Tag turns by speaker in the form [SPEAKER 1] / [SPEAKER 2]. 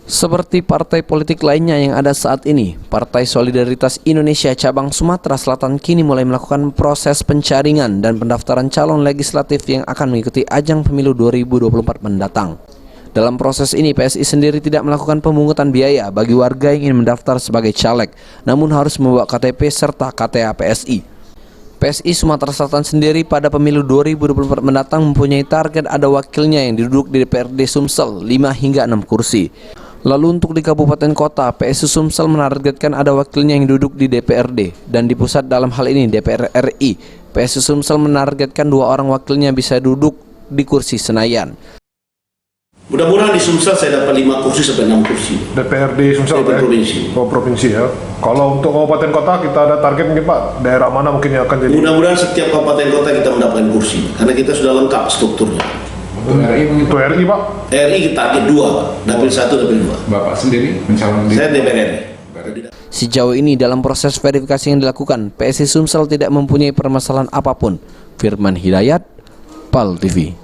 [SPEAKER 1] Seperti partai politik lainnya yang ada saat ini, Partai Solidaritas Indonesia Cabang Sumatera Selatan kini mulai melakukan proses penjaringan dan pendaftaran calon legislatif yang akan mengikuti ajang pemilu 2024 mendatang. Dalam proses ini, PSI sendiri tidak melakukan pemungutan biaya bagi warga yang ingin mendaftar sebagai caleg, namun harus membawa KTP serta KTA PSI. PSI Sumatera Selatan sendiri pada pemilu 2024 mendatang mempunyai target ada wakilnya yang duduk di DPRD Sumsel 5 hingga 6 kursi. Lalu untuk di kabupaten kota, PSI Sumsel menargetkan ada wakilnya yang duduk di DPRD, dan di pusat dalam hal ini DPR RI. PSI Sumsel menargetkan 2 orang wakilnya bisa duduk di kursi Senayan.
[SPEAKER 2] Mudah-mudahan di Sumsel saya dapat 5 kursi sampai 6 kursi.
[SPEAKER 3] DPRD Sumsel
[SPEAKER 2] DPRD provinsi.
[SPEAKER 3] Oh, provinsi ya. Kalau untuk kabupaten kota kita ada target mungkin Pak, daerah mana mungkin yang akan jadi?
[SPEAKER 2] Mudah-mudahan setiap kabupaten kota kita mendapatkan kursi, karena kita sudah lengkap strukturnya.
[SPEAKER 3] Untuk RI Pak?
[SPEAKER 2] RI kita target 2 Pak, dapil 1, dapil 2.
[SPEAKER 4] Bapak sendiri mencalon di...
[SPEAKER 2] Saya DPR RI.
[SPEAKER 1] Sejauh ini dalam proses verifikasi yang dilakukan, PSI Sumsel tidak mempunyai permasalahan apapun. Firman Hidayat, PAL TV.